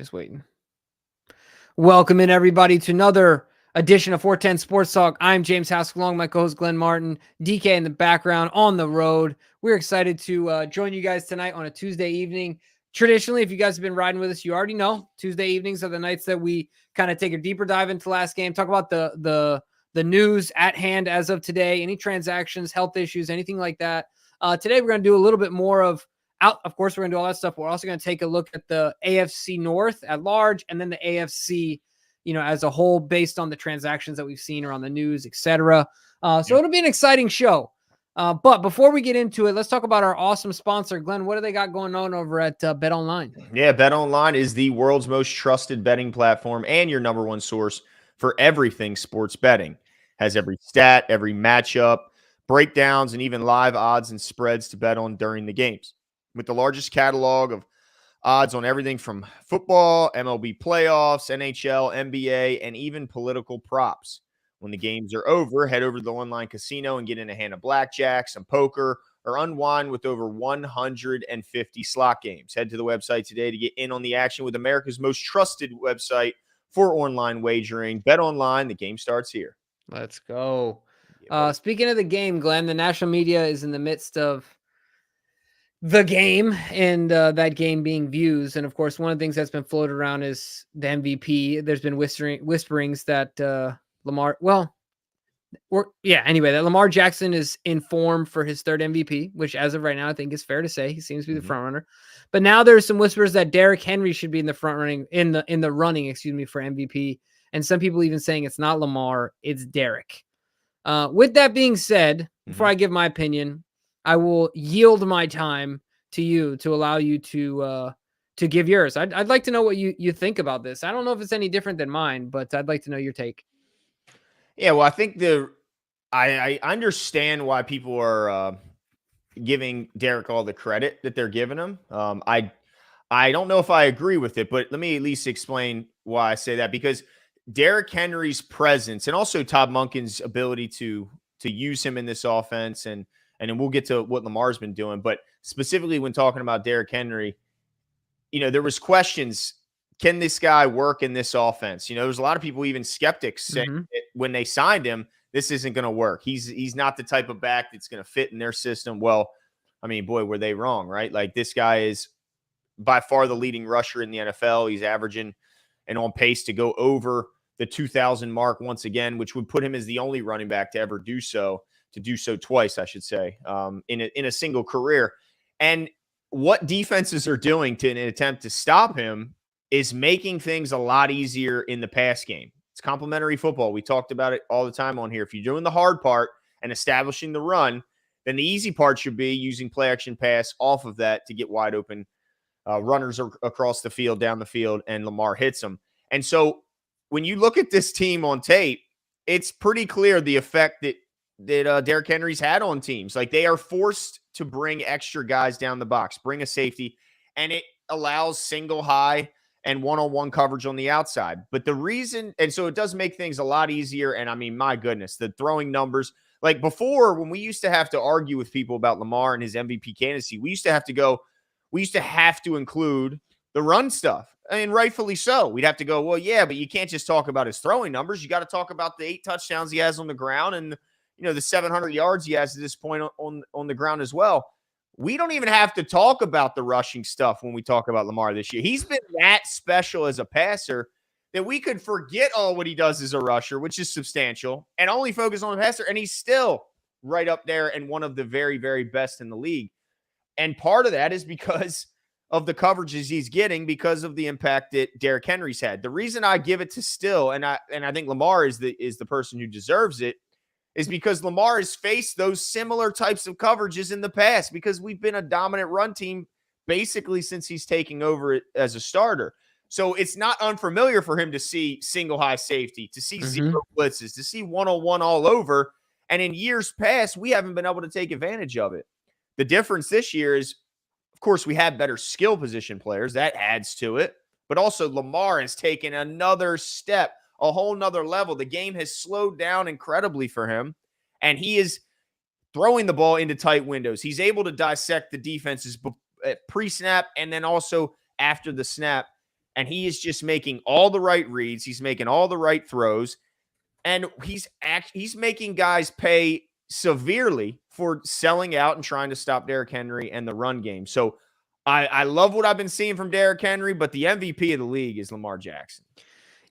just waiting. Welcome in, everybody, to another edition of 410 Sports Talk. I'm James Haskell, along with my co-host Glenn Martin, DK in the background on the road. We're excited to join you guys tonight on a Tuesday evening. Traditionally, if you guys have been riding with us, you already know Tuesday evenings are the nights that we kind of take a deeper dive into last game, talk about the news at hand as of today, any transactions, health issues, anything like that. Today, we're going to do a little bit more of course, we're going to do all that stuff. We're also going to take a look at the AFC North at large and then the AFC, as a whole based on the transactions that we've seen around the news, etc. So it'll be an exciting show. But before we get into it, let's talk about our awesome sponsor. Glenn, what do they got going on over at BetOnline? Yeah, BetOnline is the world's most trusted betting platform and your number one source for everything sports betting. Has every stat, every matchup, breakdowns, and even live odds and spreads to bet on during the games. With the largest catalog of odds on everything from football, MLB playoffs, NHL, NBA, and even political props. When the games are over, head over to the online casino and get in a hand of blackjack, some poker, or unwind with over 150 slot games. Head to the website today to get in on the action with America's most trusted website for online wagering. BetOnline, the game starts here. Let's go. Speaking of the game, Glenn, the national media is in the midst of the game and that game being views. And of course, one of the things that's been floated around is the MVP. There's been whisperings that that Lamar Jackson is in form for his third MVP, which as of right now, I think is fair to say he seems to be the front runner. But now there's some whispers that Derrick Henry should be in the front running in the running, for MVP. And some people even saying it's not Lamar, it's Derrick. With that being said, before I give my opinion, I will yield my time to you to allow you to give yours. I'd like to know what you think about this. I don't know if it's any different than mine, but I'd like to know your take. Yeah, well, I think I understand why people are giving Derrick all the credit that they're giving him. I don't know if I agree with it, but let me at least explain why I say that. Because Derrick Henry's presence and also Todd Monken's ability to use him in this offense, and then we'll get to what Lamar's been doing, but specifically when talking about Derrick Henry, there was questions. Can this guy work in this offense? There's a lot of people, even skeptics, saying when they signed him, this isn't going to work. He's not the type of back that's going to fit in their system. Well, I mean, boy, were they wrong, right? Like, this guy is by far the leading rusher in the NFL. He's averaging and on pace to go over the 2,000 mark once again, which would put him as the only running back to ever do so, twice, I should say, in a single career. And what defenses are doing in an attempt to stop him is making things a lot easier in the pass game. It's complementary football. We talked about it all the time on here. If you're doing the hard part and establishing the run, then the easy part should be using play action pass off of that to get wide open runners across the field, down the field, and Lamar hits them. And so when you look at this team on tape, it's pretty clear the effect that Derrick Henry's had on teams. Like, they are forced to bring extra guys down the box, bring a safety, and it allows single high and one-on-one coverage on the outside. But the reason, and so it does make things a lot easier. And I mean, my goodness, the throwing numbers, like before, when we used to have to argue with people about Lamar and his MVP candidacy, we used to have to include the run stuff. And rightfully so. We'd have to go, well, yeah, but you can't just talk about his throwing numbers. You got to talk about the 8 touchdowns he has on the ground and, the 700 yards he has at this point on the ground as well. We don't even have to talk about the rushing stuff when we talk about Lamar this year. He's been that special as a passer that we could forget all what he does as a rusher, which is substantial, and only focus on the passer. And he's still right up there and one of the very, very best in the league. And part of that is because of the coverages he's getting, because of the impact that Derrick Henry's had. The reason I give it to Still, and I think Lamar is the person who deserves it, is because Lamar has faced those similar types of coverages in the past, because we've been a dominant run team basically since he's taking over as a starter. So it's not unfamiliar for him to see single high safety, to see zero blitzes, to see one-on-one all over. And in years past, we haven't been able to take advantage of it. The difference this year is, of course, we have better skill position players. That adds to it. But also Lamar has taken another step, a whole nother level. The game has slowed down incredibly for him, and he is throwing the ball into tight windows. He's able to dissect the defenses pre-snap and then also after the snap. and he is just making all the right reads. He's making all the right throws, and he's making guys pay severely for selling out and trying to stop Derrick Henry and the run game. So I love what I've been seeing from Derrick Henry, but the MVP of the league is Lamar Jackson.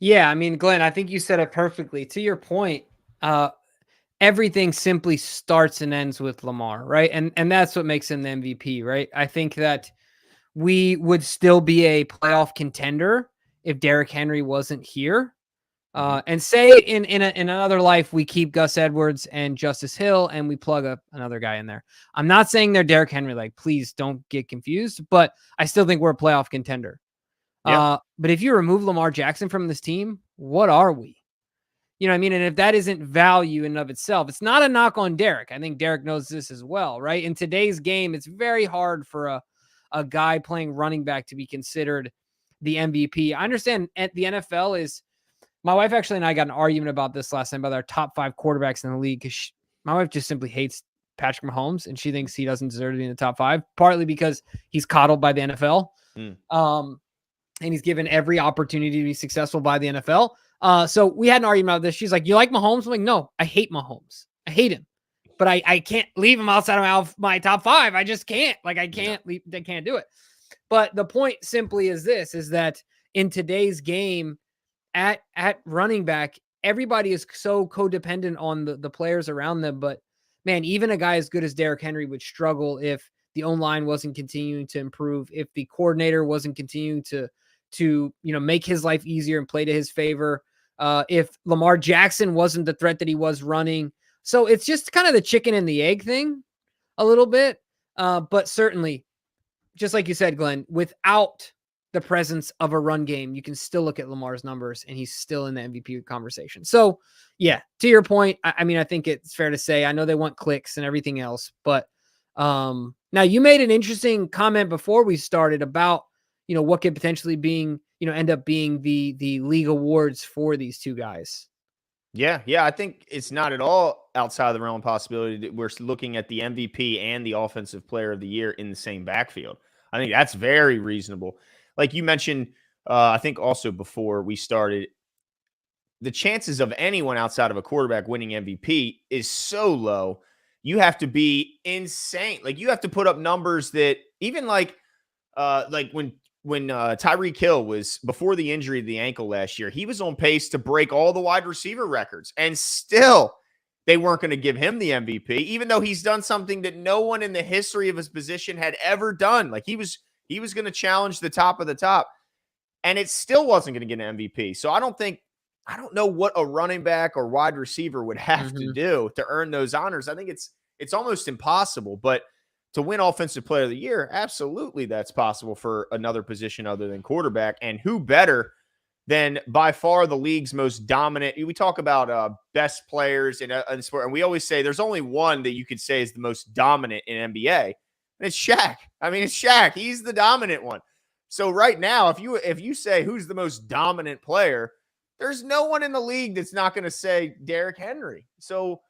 Yeah, I mean, Glenn, I think you said it perfectly. To your point, everything simply starts and ends with Lamar, right? And that's what makes him the MVP, right? I think that we would still be a playoff contender if Derrick Henry wasn't here. And say in another life, we keep Gus Edwards and Justice Hill and we plug up another guy in there. I'm not saying they're Derrick Henry, like, please don't get confused, but I still think we're a playoff contender. Yep. But if you remove Lamar Jackson from this team, what are we? You know what I mean? And if that isn't value in and of itself, it's not a knock on Derrick. I think Derrick knows this as well, right? In today's game, it's very hard for a guy playing running back to be considered the MVP. I understand the NFL is, my wife actually and I got an argument about this last night about our top 5 quarterbacks in the league, because my wife just simply hates Patrick Mahomes and she thinks he doesn't deserve to be in the top 5, partly because he's coddled by the NFL. And he's given every opportunity to be successful by the NFL. So we had an argument about this. She's like, you like Mahomes? I'm like, no, I hate Mahomes. I hate him. But I can't leave him outside of my top 5. I just can't. Like, I can't do it. But the point simply is this, is that in today's game, at running back, everybody is so codependent on the players around them. But man, even a guy as good as Derrick Henry would struggle if the O-line wasn't continuing to improve, if the coordinator wasn't continuing to make his life easier and play to his favor, if Lamar Jackson wasn't the threat that he was running. So it's just kind of the chicken and the egg thing a little bit. But certainly, just like you said, Glenn, without the presence of a run game, you can still look at Lamar's numbers and he's still in the MVP conversation. So yeah, to your point, I mean, I think it's fair to say, I know they want clicks and everything else, but now you made an interesting comment before we started about, what could potentially end up being the league awards for these two guys. Yeah. I think it's not at all outside of the realm of possibility that we're looking at the MVP and the offensive player of the year in the same backfield. I think that's very reasonable. Like you mentioned, I think also before we started, the chances of anyone outside of a quarterback winning MVP is so low. You have to be insane. Like, you have to put up numbers that even like when Tyreek Hill was, before the injury of the ankle last year, he was on pace to break all the wide receiver records, and still they weren't going to give him the MVP, even though he's done something that no one in the history of his position had ever done. Like, he was going to challenge the top of the top, and it still wasn't going to get an MVP. So I don't know what a running back or wide receiver would have to do to earn those honors. I think it's almost impossible, but to win offensive player of the year, absolutely that's possible for another position other than quarterback. And who better than by far the league's most dominant? We talk about best players in sport, and we always say there's only one that you could say is the most dominant in NBA, and it's Shaq. I mean, it's Shaq. He's the dominant one. So right now, if you say who's the most dominant player, there's no one in the league that's not going to say Derrick Henry. So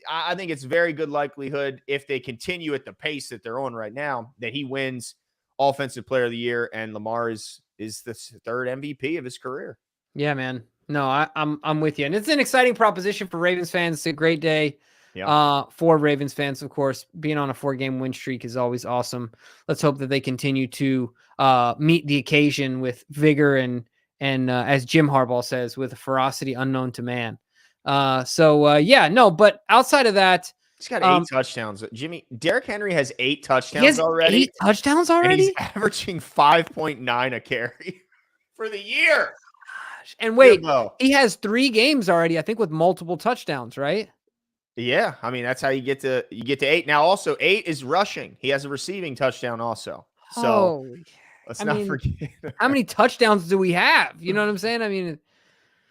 I think it's very good likelihood, if they continue at the pace that they're on right now, that he wins offensive player of the year, and Lamar is the third MVP of his career. Yeah, man. No, I'm with you. And it's an exciting proposition for Ravens fans. It's a great day for Ravens fans, of course. Being on a 4-game win streak is always awesome. Let's hope that they continue to meet the occasion with vigor and as Jim Harbaugh says, with a ferocity unknown to man. But outside of that, he's got 8 touchdowns. Derrick Henry has 8 touchdowns already. 8 touchdowns already? And he's averaging 5.9 a carry for the year. Gosh. And wait, he has 3 games already, I think, with multiple touchdowns, right? Yeah. I mean, that's how you get to 8. Now, also 8 is rushing. He has a receiving touchdown also. So let's not forget. How many touchdowns do we have? You know what I'm saying? I mean,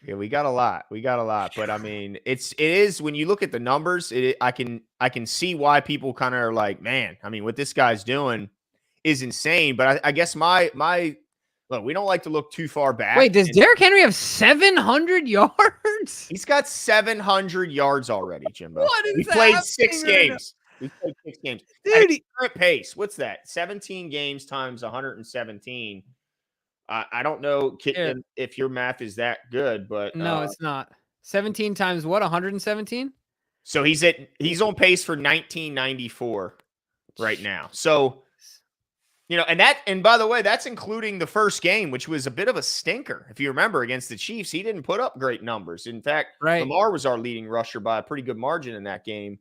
yeah, we got a lot. But I mean, it is when you look at the numbers, I can see why people kind of are like, man, I mean, what this guy's doing is insane. But I guess my look, we don't like to look too far back. Wait, does Derrick Henry have 700 yards? He's got 700 yards already, Jimbo. What is we that? played 6 games. We played 6 games. Dude, at current pace, what's that? 17 games times 117. I don't know Here. if your math is that good, but No, it's not. 17 times what? 117? so he's on pace for 1994 right now. So, and by the way, that's including the first game, which was a bit of a stinker. If you remember, against the Chiefs, he didn't put up great numbers. In fact, Right. Lamar was our leading rusher by a pretty good margin in that game.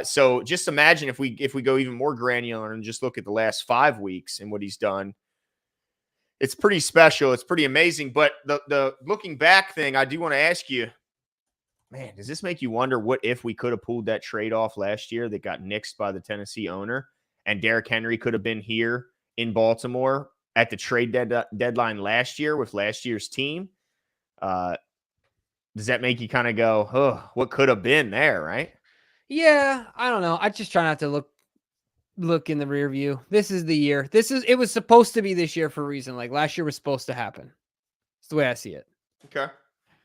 So just imagine if we go even more granular and just look at the last 5 weeks and what he's done. It's pretty special. It's pretty amazing. But the looking back thing, I do want to ask you, man, does this make you wonder what if we could have pulled that trade off last year that got nixed by the Tennessee owner, and Derrick Henry could have been here in Baltimore at the trade deadline last year with last year's team? Does that make you kind of go, oh, what could have been there, right? Yeah, I don't know. I just try not to look in the rear view. This is the year. It was supposed to be this year for a reason. Like last year was supposed to happen. It's the way I see it. Okay.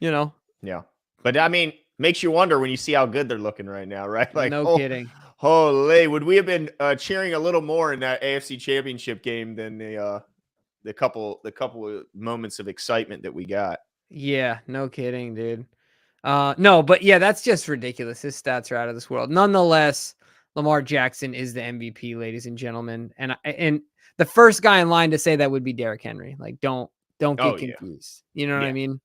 Yeah. But I mean, makes you wonder when you see how good they're looking right now, right? Like, no kidding. Holy, would we have been cheering a little more in that AFC Championship game than the couple of moments of excitement that we got? Yeah, no kidding, dude. No, but yeah, that's just ridiculous. His stats are out of this world. Nonetheless, Lamar Jackson is the MVP, ladies and gentlemen. And the first guy in line to say that would be Derrick Henry. Like, don't get confused. Yeah. You know what I mean?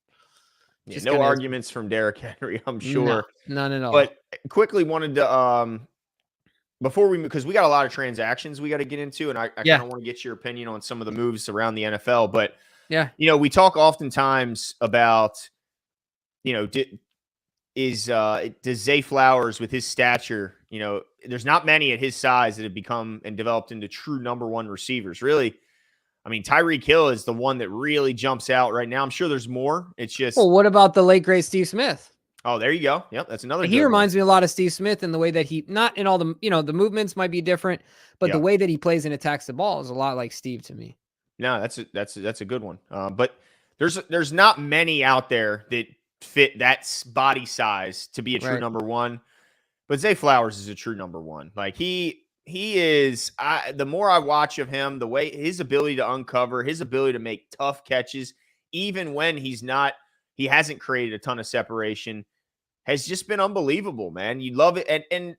Yeah, no arguments from Derrick Henry, I'm sure. None at all. But quickly wanted to before because we got a lot of transactions we got to get into, and I kind of want to get your opinion on some of the moves around the NFL. But we talk oftentimes about, does Zay Flowers with his stature, there's not many at his size that have become and developed into true number one receivers. Really, I mean, Tyreek Hill is the one that really jumps out right now. I'm sure there's more. It's just, well, what about the late great Steve Smith? Oh, there you go. Yep, that's another. He reminds me a lot of Steve Smith in the way that he, not in all the, the movements might be different, but the way that he plays and attacks the ball is a lot like Steve to me. No, that's a good one. But there's not many out there that fit that body size to be a true number one. But Zay Flowers is a true number one. Like he is. The more I watch of him, the way his ability to uncover, his ability to make tough catches, even when he hasn't created a ton of separation, has just been unbelievable, man. You love it. And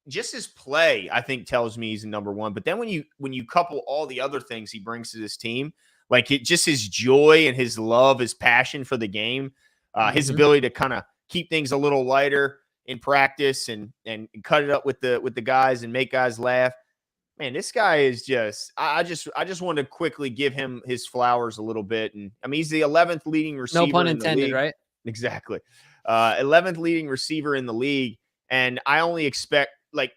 just his play, I think, tells me he's a number one. But then when you couple all the other things he brings to this team, like just his joy and his love, his passion for the game, his ability to kind of keep things a little lighter in practice and cut it up with the guys and make guys laugh. Man, this guy is just, I just want to quickly give him his flowers a little bit. And I mean, he's the 11th leading receiver. No pun intended, right? Exactly. 11th leading receiver in the league. And I only expect, like,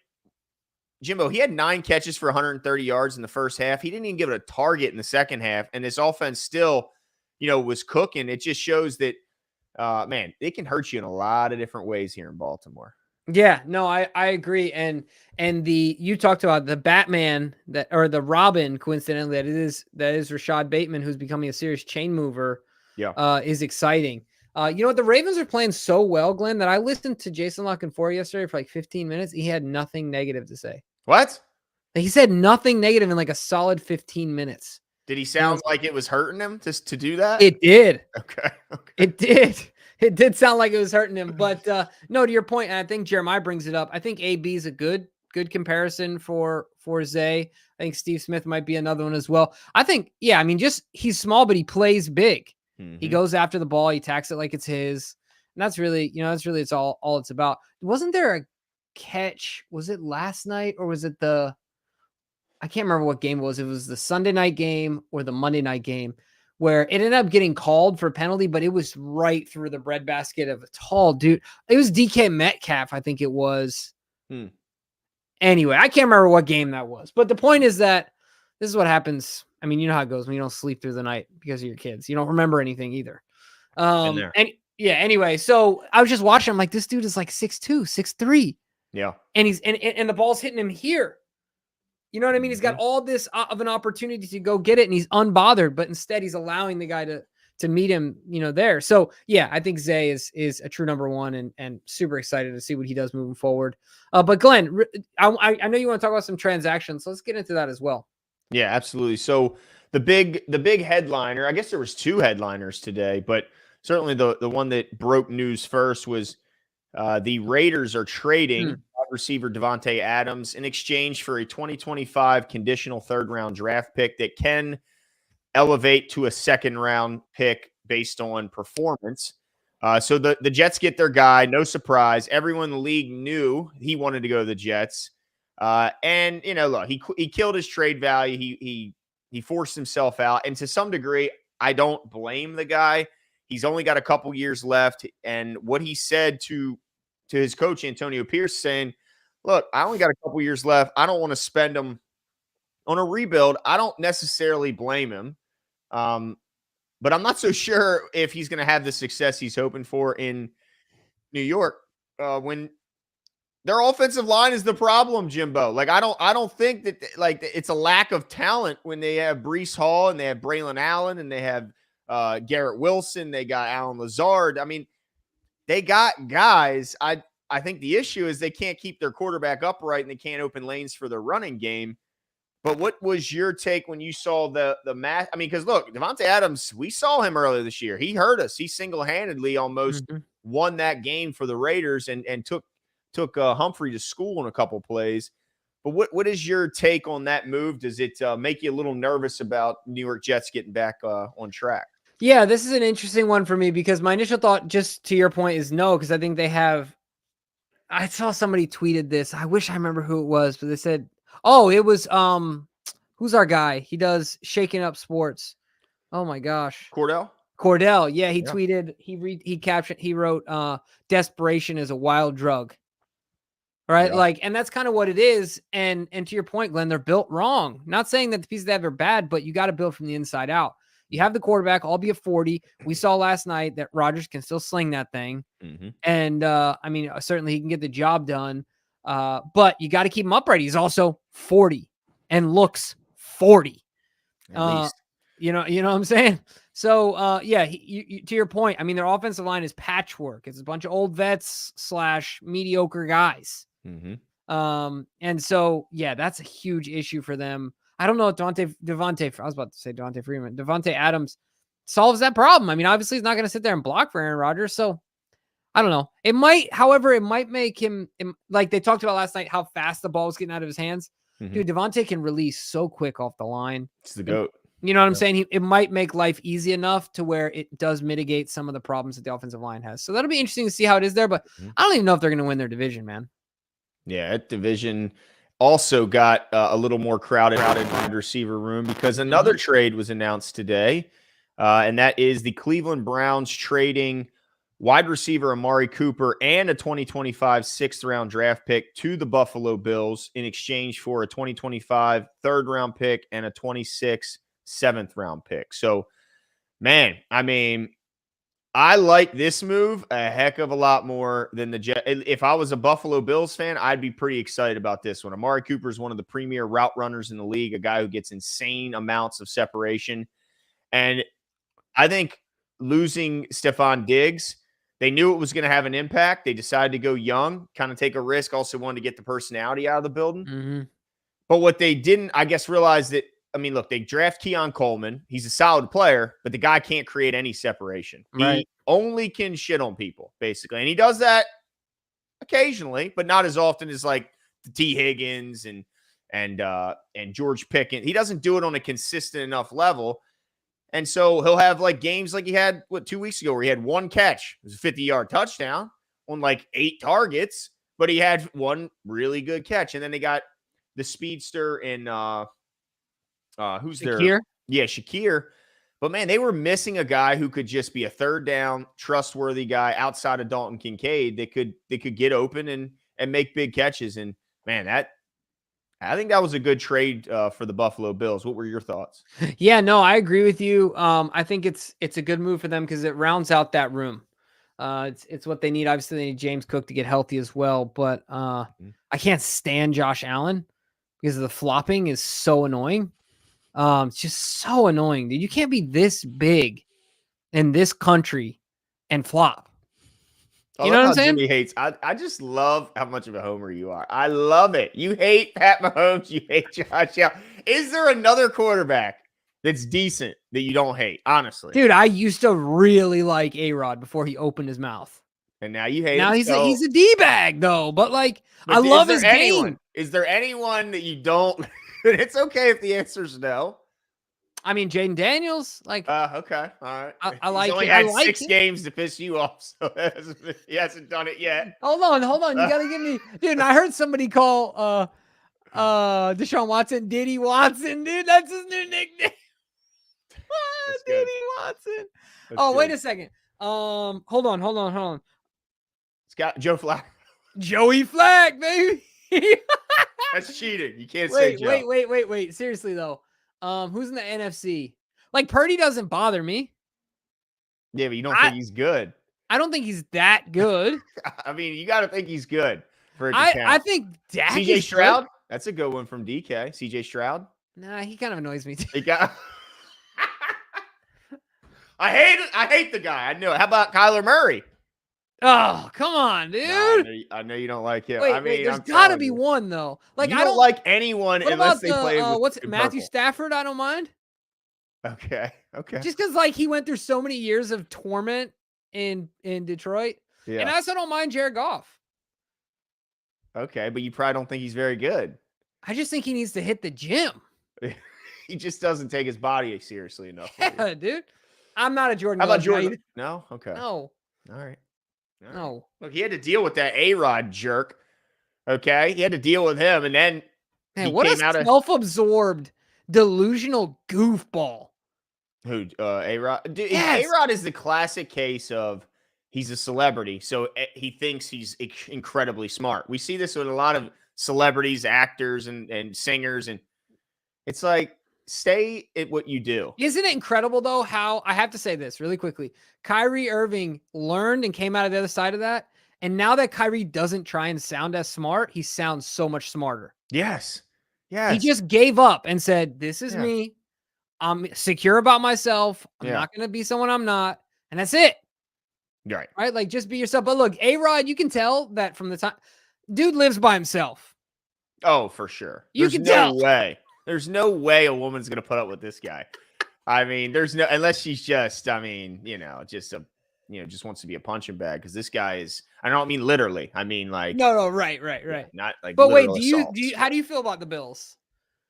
Jimbo, he had 9 catches for 130 yards in the first half. He didn't even give it a target in the second half. And this offense still, was cooking. It just shows that, man, it can hurt you in a lot of different ways here in Baltimore. Yeah, no, I agree. And you talked about the Batman or the Robin, coincidentally, that is Rashad Bateman, who's becoming a serious chain mover. Yeah. Is exciting. You know what? The Ravens are playing so well, Glenn, that I listened to Jason La Canfora yesterday for like 15 minutes. He had nothing negative to say. What? He said nothing negative in like a solid 15 minutes. Did he sound like it was hurting him to do that? It did. Okay. It did. It did sound like it was hurting him. But no, to your point, and I think Jeremiah brings it up, I think AB is a good comparison for Zay. I think Steve Smith might be another one as well. I think, I mean, just he's small, but he plays big. Mm-hmm. He goes after the ball. He attacks it like it's his. And that's really, it's all it's about. Wasn't there a catch? Was it last night or was it I can't remember what game it was. It was the Sunday night game or the Monday night game where it ended up getting called for a penalty, but it was right through the breadbasket of a tall dude. It was DK Metcalf, I think it was. Anyway, I can't remember what game that was. But the point is that this is what happens. I mean, you know how it goes when you don't sleep through the night because of your kids. You don't remember anything either. Anyway, so I was just watching. I'm like, this dude is like 6'2", 6'3". Yeah. And he's and the ball's hitting him here. You know what I mean? He's got all this of an opportunity to go get it, and he's unbothered, but instead he's allowing the guy to meet him, there. So yeah, I think Zay is a true number one and super excited to see what he does moving forward. But Glenn, I know you want to talk about some transactions. So let's get into that as well. Yeah, absolutely. So the big headliner, I guess there was two headliners today, but certainly the one that broke news first was the Raiders are trading wide receiver Davante Adams in exchange for a 2025 conditional third-round draft pick that can elevate to a second-round pick based on performance. So the Jets get their guy, no surprise. Everyone in the league knew he wanted to go to the Jets. And, look, he killed his trade value. He forced himself out. And to some degree, I don't blame the guy. He's only got a couple years left. And what he said to his coach, Antonio Pierce, saying, look, I only got a couple years left. I don't want to spend them on a rebuild. I don't necessarily blame him. But I'm not so sure if he's going to have the success he's hoping for in New York when their offensive line is the problem, Jimbo. Like, I don't think that it's a lack of talent when they have Breece Hall and they have Braylon Allen and they have Garrett Wilson. They got Alan Lazard. I mean, they got guys. I think the issue is they can't keep their quarterback upright and they can't open lanes for their running game. But what was your take when you saw the match? I mean, because look, Davante Adams, we saw him earlier this year. He hurt us. He single-handedly almost won that game for the Raiders and took Humphrey to school in a couple plays. But what is your take on that move? Does it make you a little nervous about New York Jets getting back on track? Yeah, this is an interesting one for me because my initial thought, just to your point, is no, because I think they have. I saw somebody tweeted this. I wish I remember who it was, but they said, "Oh, it was who's our guy? He does Shaking Up Sports. Oh my gosh, Cordell. Yeah, he tweeted. He wrote, "Desperation is a wild drug." Right, and that's kind of what it is. And to your point, Glenn, they're built wrong. Not saying that the pieces they have are bad, but you got to build from the inside out. You have the quarterback, albeit 40. We saw last night that Rodgers can still sling that thing. And, I mean, certainly he can get the job done. But you got to keep him upright. He's also 40 and looks 40. At least. You know what I'm saying? So, to your point, I mean, their offensive line is patchwork. It's a bunch of old vets / mediocre guys. And so, that's a huge issue for them. I don't know if Davante Adams solves that problem. I mean, obviously he's not going to sit there and block for Aaron Rodgers. So I don't know. It might make him, like they talked about last night, how fast the ball was getting out of his hands. Dude, Davante can release so quick off the line. It's the GOAT. You know what I'm saying? It might make life easy enough to where it does mitigate some of the problems that the offensive line has. So that'll be interesting to see how it is there. But I don't even know if they're going to win their division, man. Yeah, that division also got a little more crowded wide receiver room because another trade was announced today, and that is the Cleveland Browns trading wide receiver Amari Cooper and a 2025 sixth-round draft pick to the Buffalo Bills in exchange for a 2025 third-round pick and a 26 seventh-round pick. So, man, I mean, I like this move a heck of a lot more than the Jets. If I was a Buffalo Bills fan, I'd be pretty excited about this one. Amari Cooper is one of the premier route runners in the league, a guy who gets insane amounts of separation. And I think losing Stephon Diggs, they knew it was going to have an impact. They decided to go young, kind of take a risk, also wanted to get the personality out of the building. But what they didn't, I guess, realize that, I mean, look, they draft Keon Coleman. He's a solid player, but the guy can't create any separation. Right. He only can shit on people, basically. And he does that occasionally, but not as often as like the T. Higgins and George Pickens. He doesn't do it on a consistent enough level. And so he'll have like games like he had 2 weeks ago where he had one catch. It was a 50-yard touchdown on like 8 targets, but he had one really good catch. And then they got the speedster in who's Shakir? there? Yeah, Shakir. But man, they were missing a guy who could just be a third down, trustworthy guy outside of Dalton Kincaid. They could get open and make big catches. And man, I think that was a good trade for the Buffalo Bills. What were your thoughts? Yeah, no, I agree with you. I think it's a good move for them because it rounds out that room. It's what they need. Obviously, they need James Cook to get healthy as well. But I can't stand Josh Allen because the flopping is so annoying. It's just so annoying, dude. You can't be this big in this country and flop. You know what I'm saying? Jimmy hates. I just love how much of a homer you are. I love it. You hate Pat Mahomes. You hate Josh Allen. Is there another quarterback that's decent that you don't hate, honestly. Dude, I used to really like A-Rod before he opened his mouth. And now you hate Now him. he's a D-bag though, but like I love his game. Is there anyone that you don't? It's okay if the answer is no. I mean, Jaden Daniels, like okay, all right. I like He's only it. had I like 6 it. games to piss you off, so he hasn't done it yet. Hold on. You gotta give me, dude. I heard somebody call Deshaun Watson Diddy Watson, dude. That's his new nickname. Diddy Watson. Wait a second. Hold on. It's got Joe Flacco. Joey Flack, baby. That's cheating. You can't say Joe. Wait. Seriously though, who's in the NFC? Like Purdy doesn't bother me. Yeah, but you don't think he's good. I don't think he's that good. I mean, you got to think he's good for it to count. I think Dak CJ is Stroud. Good. That's a good one from DK. CJ Stroud. Nah, he kind of annoys me too. He got. I hate the guy. I knew it. How about Kyler Murray? Oh, come on, dude. No, I know you don't like him. Wait, there's got to be one though. Like I don't like anyone unless they play with what's Matthew Stafford? I don't mind. Okay. Just because like he went through so many years of torment in Detroit, and I also don't mind Jared Goff. Okay, but you probably don't think he's very good. I just think he needs to hit the gym. He just doesn't take his body seriously enough. Yeah, dude. I'm not a Jordan. How about Jordan? No. Okay. No. All right. No. Look, he had to deal with that A-Rod jerk. Okay, he had to deal with him, and then what a self-absorbed, delusional goofball. Who? A-Rod. Dude, yes. A-Rod is the classic case of he's a celebrity, so he thinks he's incredibly smart. We see this with a lot of celebrities, actors, and singers, and it's like, stay at what you do. Isn't it incredible, though, how I have to say this really quickly. Kyrie Irving learned and came out of the other side of that. And now that Kyrie doesn't try and sound as smart, he sounds so much smarter. Yes. He just gave up and said, this is me. I'm secure about myself. I'm not going to be someone I'm not. And that's it. Right. Right? Like, just be yourself. But look, A-Rod, you can tell that from the time. Dude lives by himself. Oh, for sure. There's no way. There's no way a woman's going to put up with this guy. I mean, there's no, unless she's just, just wants to be a punching bag. Cause this guy is, I don't mean literally. I mean like, no, right. Not like, but wait, how do you feel about the Bills?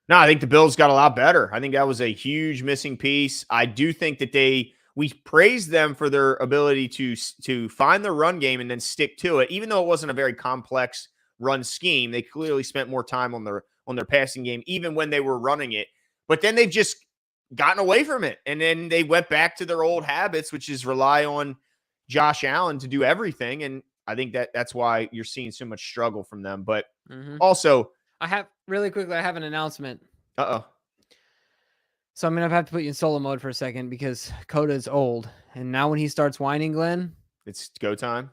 No, I think the Bills got a lot better. I think that was a huge missing piece. I do think that we praised them for their ability to find the run game and then stick to it. Even though it wasn't a very complex run scheme, they clearly spent more time on their passing game, even when they were running it. But then they've just gotten away from it. And then they went back to their old habits, which is rely on Josh Allen to do everything. And I think that's why you're seeing so much struggle from them. But also, I have an announcement. Uh-oh. So I'm going to have to put you in solo mode for a second because Coda's old. And now when he starts whining, Glenn, it's go time.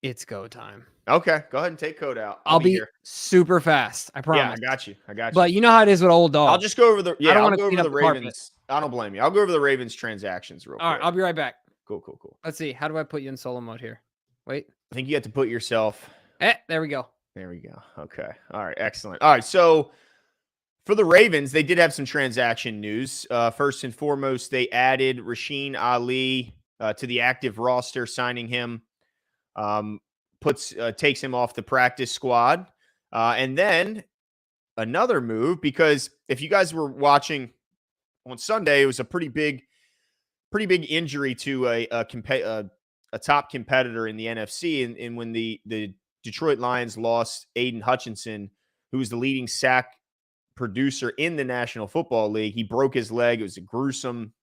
It's go time. Okay, go ahead and take Coda out. I'll be here super fast. I promise. Yeah, I got you. But you know how it is with old dogs. I'll just go over the. Yeah, I'll go over the Ravens. Carpet. I don't blame you. I'll go over the Ravens transactions real quick. All right, I'll be right back. Cool. Let's see. How do I put you in solo mode here? Wait. I think you have to put yourself. There we go. There we go. Okay. All right. Excellent. All right. So for the Ravens, they did have some transaction news. First and foremost, they added Rasheen Ali to the active roster, signing him. Takes him off the practice squad. And then another move, because if you guys were watching on Sunday, it was a pretty big injury to a top competitor in the NFC. And when the Detroit Lions lost Aiden Hutchinson, who was the leading sack producer in the National Football League, he broke his leg. It was a gruesome.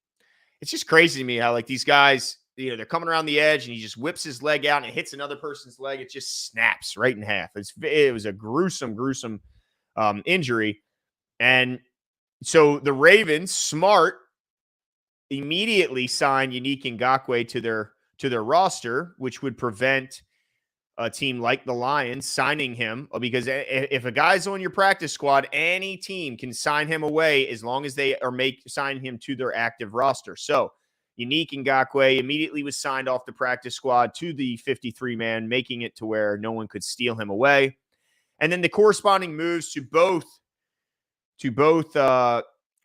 It's just crazy to me how like these guys, they're coming around the edge and he just whips his leg out and it hits another person's leg. It just snaps right in half. It was a gruesome injury. And so the Ravens, smart, immediately signed Unique Ngakoue to their roster, which would prevent a team like the Lions signing him, because if a guy's on your practice squad, any team can sign him away as long as they sign him to their active roster. So Unique Ngakoue immediately was signed off the practice squad to the 53-man, making it to where no one could steal him away. And then the corresponding moves to both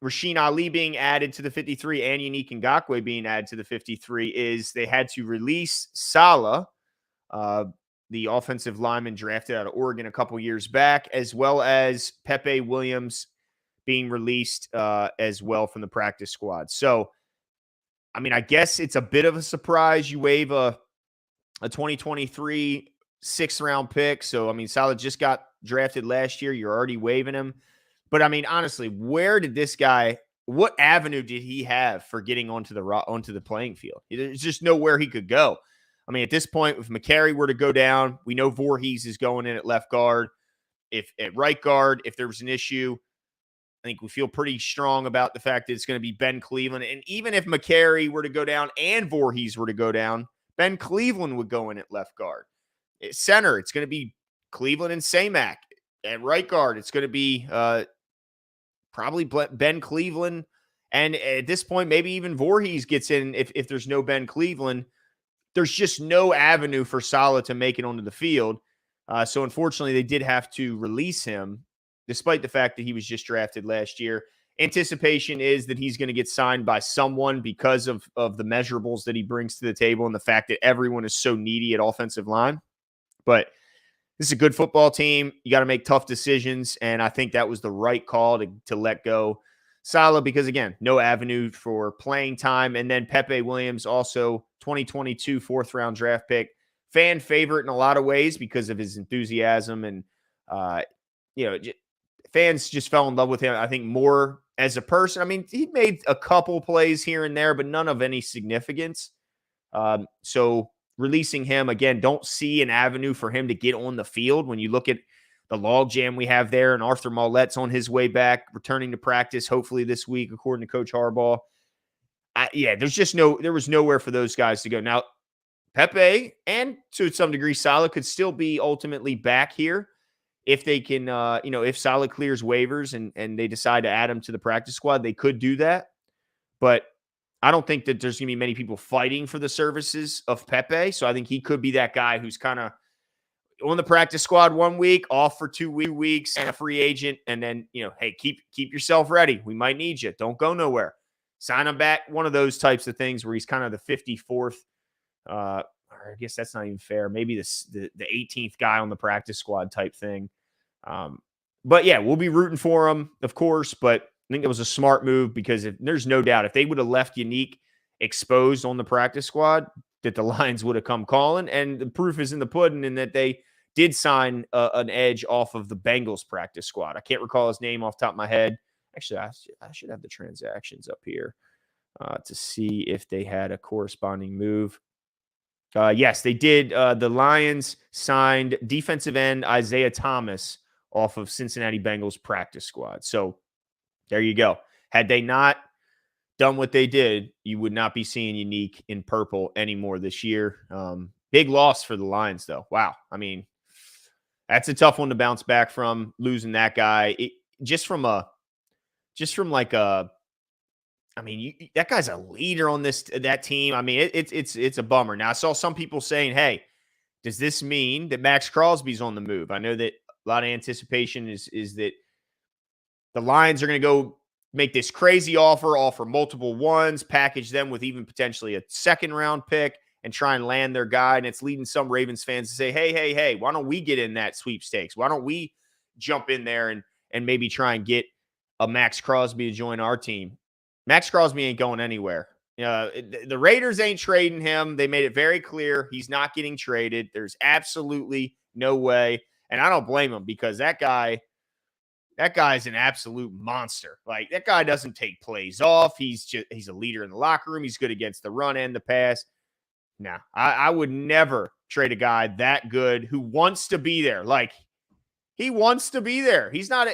Rasheen Ali being added to the 53 and Unique Ngakoue being added to the 53 is they had to release Saleh, the offensive lineman drafted out of Oregon a couple years back, as well as Pepe Williams being released as well from the practice squad. So, I mean, I guess it's a bit of a surprise. You waive a 2023 6th-round pick. So, I mean, Saleh just got drafted last year. You're already waiving him. But, I mean, honestly, where did this guy – what avenue did he have for getting onto the playing field? There's just nowhere he could go. I mean, at this point, if McCary were to go down, we know Voorhees is going in at left guard. If at right guard, if there was an issue, I think we feel pretty strong about the fact that it's going to be Ben Cleveland. And even if McCary were to go down and Voorhees were to go down, Ben Cleveland would go in at left guard. At center, it's going to be Cleveland and Samac. At right guard, it's going to be probably Ben Cleveland. And at this point, maybe even Voorhees gets in if there's no Ben Cleveland. There's just no avenue for Saleh to make it onto the field. So unfortunately, they did have to release him, despite the fact that he was just drafted last year. Anticipation is that he's going to get signed by someone because of the measurables that he brings to the table and the fact that everyone is so needy at offensive line. But this is a good football team. You got to make tough decisions, and I think that was the right call to let go Saleh because, again, no avenue for playing time. And then Pepe Williams, also 2022 4th-round draft pick, fan favorite in a lot of ways because of his enthusiasm and, fans just fell in love with him, I think, more as a person. I mean, he made a couple plays here and there, but none of any significance. So releasing him, again, don't see an avenue for him to get on the field when you look at the logjam we have there, and Arthur Maulet's on his way back, returning to practice, hopefully this week, according to Coach Harbaugh. There was nowhere for those guys to go. Now, Pepe and to some degree Saleh could still be ultimately back here if they can, if Saleh clears waivers and they decide to add him to the practice squad, they could do that. But I don't think that there's going to be many people fighting for the services of Pepe. So I think he could be that guy who's kind of on the practice squad 1 week, off for 2 weeks, and a free agent. And then, hey, keep yourself ready. We might need you. Don't go nowhere. Sign him back. One of those types of things where he's kind of the 54th. Or I guess that's not even fair. Maybe the 18th guy on the practice squad type thing. But yeah, we'll be rooting for him, of course. But I think it was a smart move because there's no doubt if they would have left Unique exposed on the practice squad, that the Lions would have come calling. And the proof is in the pudding in that they did sign an edge off of the Bengals practice squad. I can't recall his name off the top of my head. Actually, I should have the transactions up here to see if they had a corresponding move. Yes, they did. The Lions signed defensive end Isaiah Thomas off of Cincinnati Bengals practice squad. So there you go. Had they not done what they did, you would not be seeing Unique in purple anymore this year. Big loss for the Lions, though. Wow. I mean, that's a tough one to bounce back from, losing that guy. That guy's a leader on that team. I mean, it's a bummer. Now, I saw some people saying, hey, does this mean that Max Crosby's on the move? I know that a lot of anticipation is that the Lions are going to go make this crazy offer multiple ones, package them with even potentially a 2nd-round pick, and try and land their guy. And it's leading some Ravens fans to say, hey, why don't we get in that sweepstakes? Why don't we jump in there and maybe try and get a Max Crosby to join our team? Max Crosby ain't going anywhere. The Raiders ain't trading him. They made it very clear he's not getting traded. There's absolutely no way. And I don't blame him because that guy's an absolute monster. Like, that guy doesn't take plays off. He's a leader in the locker room. He's good against the run and the pass. No, I would never trade a guy that good who wants to be there. Like, he wants to be there. He's not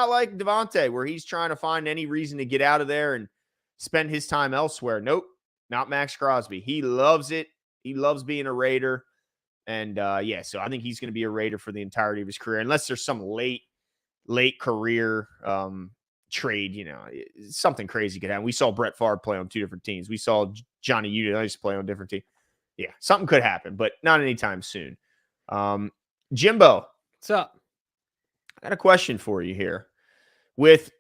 like Davante where he's trying to find any reason to get out of there and spend his time elsewhere. Nope, not Max Crosby. He loves it. He loves being a Raider. And so I think he's going to be a Raider for the entirety of his career, unless there's some late career trade, something crazy could happen. We saw Brett Favre play on 2 different teams. We saw Johnny Unitas play on a different team. Yeah, something could happen, but not anytime soon. Jimbo. What's up? I got a question for you here. With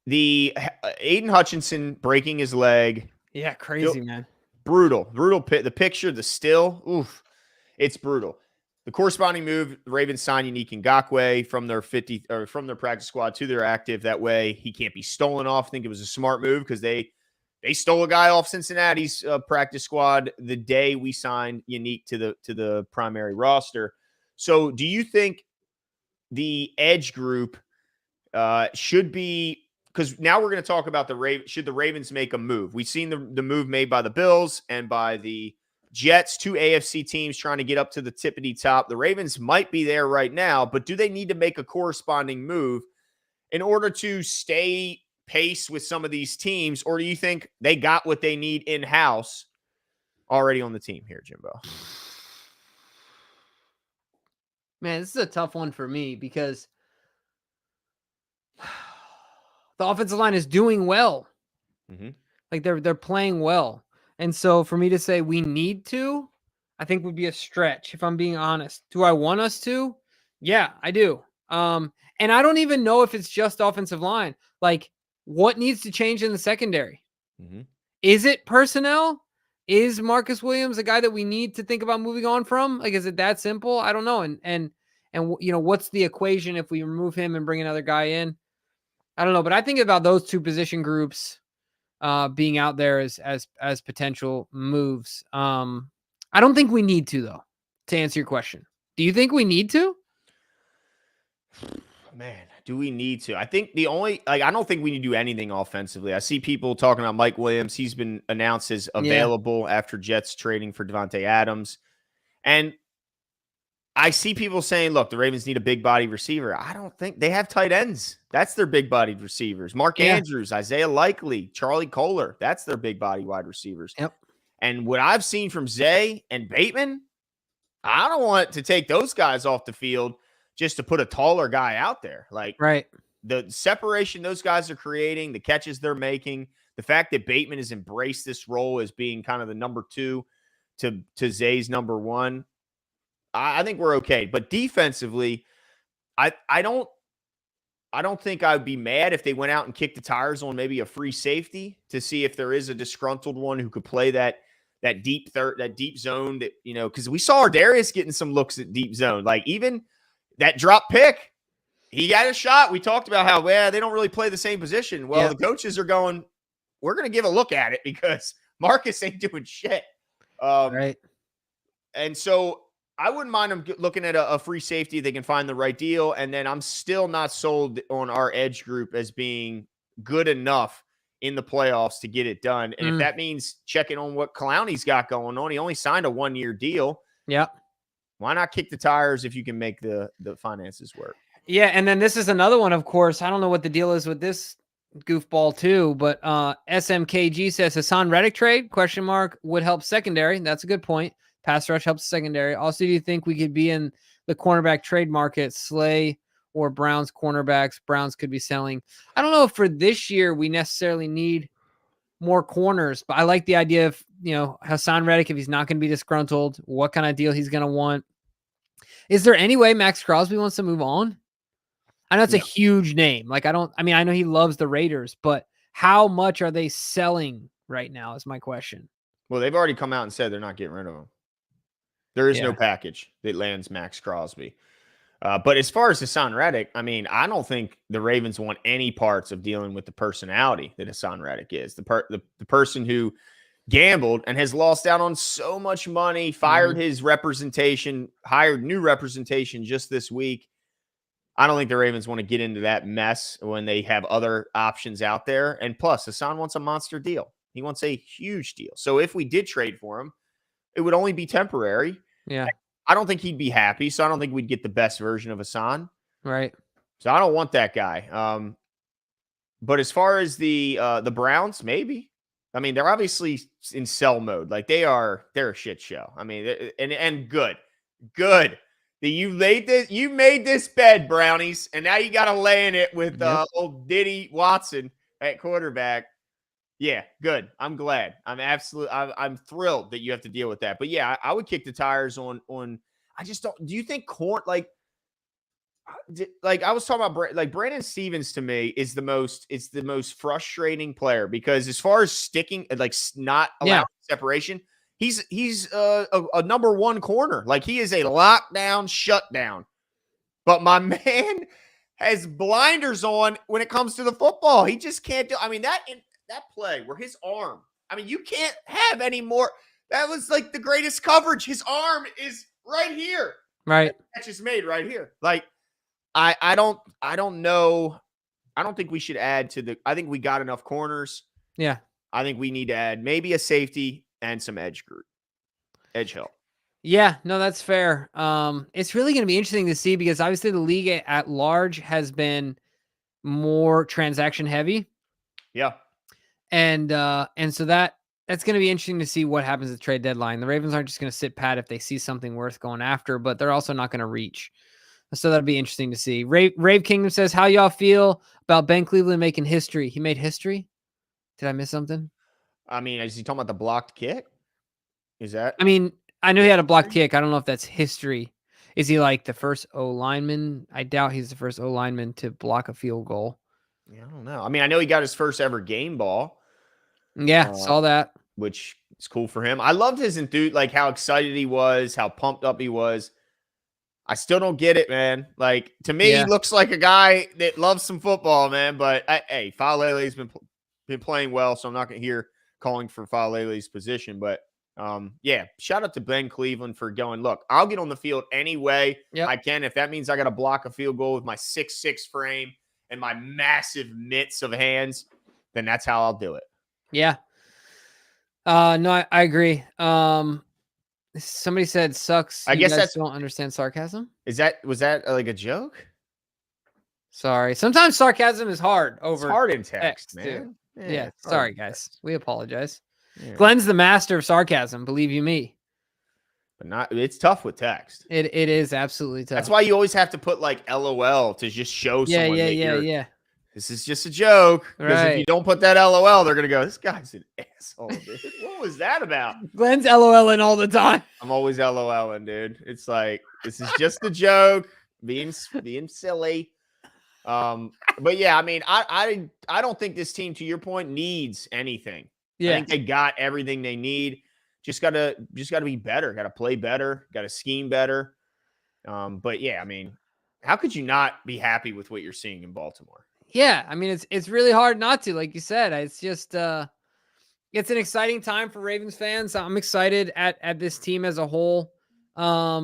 Aiden Hutchinson breaking his leg. Yeah, crazy, man. Brutal. The picture, the still, oof, it's brutal. The corresponding move, the Ravens sign Unique Ngakoue from their practice squad to their active. That way he can't be stolen off. I think it was a smart move because they stole a guy off Cincinnati's practice squad the day we signed Unique to the primary roster. So do you think the edge group should be, because now we're going to talk about should the Ravens make a move? We've seen the move made by the Bills and by the Jets, two AFC teams trying to get up to the tippity top. The Ravens might be there right now, but do they need to make a corresponding move in order to stay pace with some of these teams? Or do you think they got what they need in-house already on the team here, Jimbo? Man, this is a tough one for me because the offensive line is doing well. Mm-hmm. Like they're playing well. And so for me to say we need to, I think would be a stretch, if I'm being honest. Do I want us to? Yeah, I do. And I don't even know if it's just offensive line. Like, what needs to change in the secondary? Mm-hmm. Is it personnel? Is Marcus Williams a guy that we need to think about moving on from? Like, is it that simple? I don't know. And you know, what's the equation if we remove him and bring another guy in? I don't know. But I think about those two position groups being out there as potential moves. I don't think we need to, though, to answer your question. Do you think we need to? Man, do we need to? I think I don't think we need to do anything offensively. I see people talking about Mike Williams. He's been announced as available after Jets trading for Davante Adams. And I see people saying, look, the Ravens need a big body receiver. I don't think they have tight ends. That's their big bodied receivers. Mark Andrews, Isaiah Likely, Charlie Kohler. That's their big body wide receivers. Yep. And what I've seen from Zay and Bateman, I don't want to take those guys off the field just to put a taller guy out there. Like, right. The separation those guys are creating, the catches they're making, the fact that Bateman has embraced this role as being kind of the number two to Zay's number one, I think we're okay. But defensively, I don't think I'd be mad if they went out and kicked the tires on maybe a free safety to see if there is a disgruntled one who could play that deep zone that, you know, because we saw Darius getting some looks at deep zone. Like even that drop pick, he got a shot. We talked about how they don't really play the same position. Well, the coaches are going, we're going to give a look at it because Marcus ain't doing shit. Right. And so I wouldn't mind them looking at a free safety. They can find the right deal. And then I'm still not sold on our edge group as being good enough in the playoffs to get it done. And if that means checking on what Clowney's got going on, he only signed a 1-year deal. Yeah. Why not kick the tires if you can make the finances work? Yeah. And then this is another one, of course. I don't know what the deal is with this goofball too, but SMKG says Hassan Reddick trade ? Would help secondary. That's a good point. Pass rush helps secondary. Also, do you think we could be in the cornerback trade market, Slay or Browns cornerbacks? Browns could be selling. I don't know if for this year we necessarily need more corners, but I like the idea of, you know, Hassan Reddick, if he's not going to be disgruntled, what kind of deal he's going to want. Is there any way Max Crosby wants to move on? I know it's a huge name. Like, I know he loves the Raiders, but how much are they selling right now is my question. Well, they've already come out and said they're not getting rid of him. There is no package that lands Max Crosby. But as far as Hassan Reddick, I mean, I don't think the Ravens want any parts of dealing with the personality that Hassan Reddick is. The person who gambled and has lost out on so much money, fired his representation, hired new representation just this week. I don't think the Ravens want to get into that mess when they have other options out there. And plus, Hassan wants a monster deal. He wants a huge deal. So if we did trade for him, it would only be temporary. Yeah. I don't think he'd be happy, so I don't think we'd get the best version of Hassan. Right. So I don't want that guy. But as far as the Browns, maybe. I mean, they're obviously in sell mode. Like they're a shit show. I mean, and good. You made this bed, Brownies, and now you got to lay in it with old Diddy Watson at quarterback. Yeah, good. I'm glad. I'm thrilled that you have to deal with that. But yeah, I would kick the tires on. I just don't. Do you think like I was talking about, like Brandon Stevens to me is the most frustrating player because as far as sticking, like not allowing separation, he's a number one corner. Like he is a lockdown, shutdown. But my man has blinders on when it comes to the football. He just can't do. I mean that play where his arm. I mean you can't have any more. That was like the greatest coverage. His arm is right here. Right. Catch is made right here. Like. I don't know. I don't think we should add to the. I think we got enough corners. Yeah. I think we need to add maybe a safety and some edge help. Yeah, no, that's fair. It's really going to be interesting to see because obviously the league at large has been more transaction heavy. Yeah. And so that's going to be interesting to see what happens at trade deadline. The Ravens aren't just going to sit pat if they see something worth going after, but they're also not going to reach. So that'll be interesting to see. Rave Kingdom says, how y'all feel about Ben Cleveland making history? He made history? Did I miss something? I mean, is he talking about the blocked kick? Is that? I mean, I know he had a blocked kick. I don't know if that's history. Is he like the first O lineman? I doubt he's the first O lineman to block a field goal. Yeah, I don't know. I mean, I know he got his first ever game ball. Yeah, saw that. Which is cool for him. I loved his enthusiasm, like how excited he was, how pumped up he was. I still don't get it, man. Like, to me, he looks like a guy that loves some football, man. But, hey, Falele's been playing well, so I'm not going to hear calling for Falele's position. But, yeah, shout out to Ben Cleveland for going, look, I'll get on the field any way I can. If that means I got to block a field goal with my 6'6" frame and my massive mitts of hands, then that's how I'll do it. Yeah. No, I agree. Somebody said sucks. I guess don't understand sarcasm. Was that like a joke? Sorry. Sometimes sarcasm is hard over. It's hard in text, man. Yeah. Sorry, guys. We apologize. Yeah. Glenn's the master of sarcasm. Believe you me. But it's tough with text. It is absolutely tough. That's why you always have to put like LOL to just show someone. Yeah. This is just a joke. Because if you don't put that LOL, they're gonna go, "This guy's an asshole, dude. What was that about?" Glenn's LOLing all the time. I'm always LOLing, dude. It's like this is just a joke, being silly. But yeah, I mean, I don't think this team, to your point, needs anything. Yeah. I think they got everything they need. Just gotta be better. Gotta play better. Gotta scheme better. But yeah, I mean, how could you not be happy with what you're seeing in Baltimore? Yeah, I mean, it's really hard not to, like you said. It's just it's an exciting time for Ravens fans. I'm excited at this team as a whole.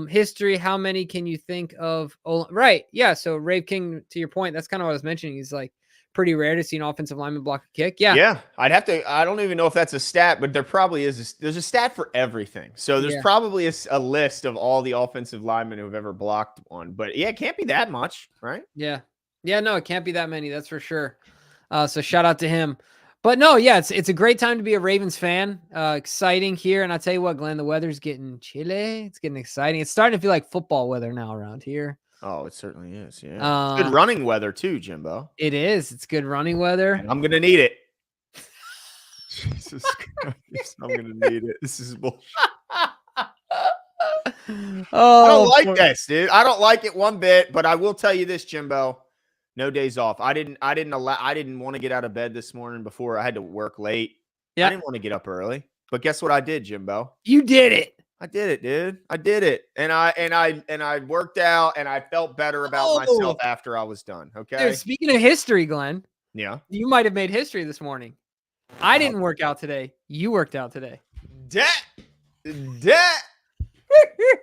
History, how many can you think of? Oh, right. Yeah. So Rave King, to your point, that's kind of what I was mentioning. He's like pretty rare to see an offensive lineman block a kick. Yeah. Yeah. I don't even know if that's a stat, but there probably is. There's a stat for everything. So there's probably a list of all the offensive linemen who have ever blocked one. But yeah, it can't be that much, right? Yeah. Yeah, no, it can't be that many. That's for sure. So shout out to him. But no, yeah, it's a great time to be a Ravens fan. Exciting here. And I'll tell you what, Glenn, the weather's getting chilly. It's getting exciting. It's starting to feel like football weather now around here. Oh, it certainly is. Yeah. Good running weather too, Jimbo. It is. It's good running weather. And I'm going to need it. Jesus Christ. I'm going to need it. This is bullshit. I don't like this, dude. I don't like it one bit, but I will tell you this, Jimbo. No days off. I didn't want to get out of bed this morning before I had to work late. Yeah. I didn't want to get up early. But guess what I did, Jimbo? You did it. I did it, dude. I did it. And I worked out and I felt better about myself after I was done. Okay. Dude, speaking of history, Glenn. Yeah. You might have made history this morning. I didn't work out today. You worked out today.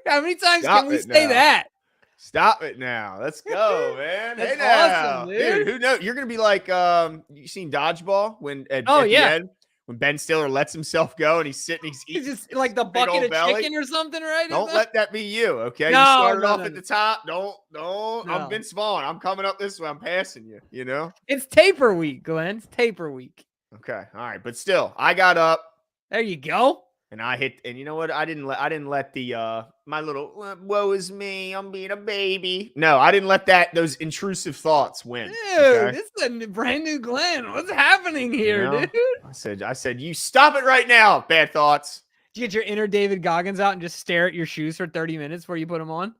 How many times can we say that? Stop it now. Let's go, man. That's awesome, dude. Who knows? You're gonna be like, you seen Dodgeball when at the end, when Ben Stiller lets himself go and he's sitting, he's just like the bucket of chicken or something, right? Don't let that be you, okay? No, you started off at the top. Don't. No. I'm Vince Vaughn. I'm coming up this way. I'm passing you. You know. It's taper week, Glenn. It's taper week. Okay. All right, but still, I got up. There you go. And I hit, and you know what? I didn't let the my little woe is me, I'm being a baby. No, I didn't let those intrusive thoughts win. Dude, this is a brand new Glenn. What's happening here, dude? I said, you stop it right now. Bad thoughts. Did you get your inner David Goggins out and just stare at your shoes for 30 minutes before you put them on?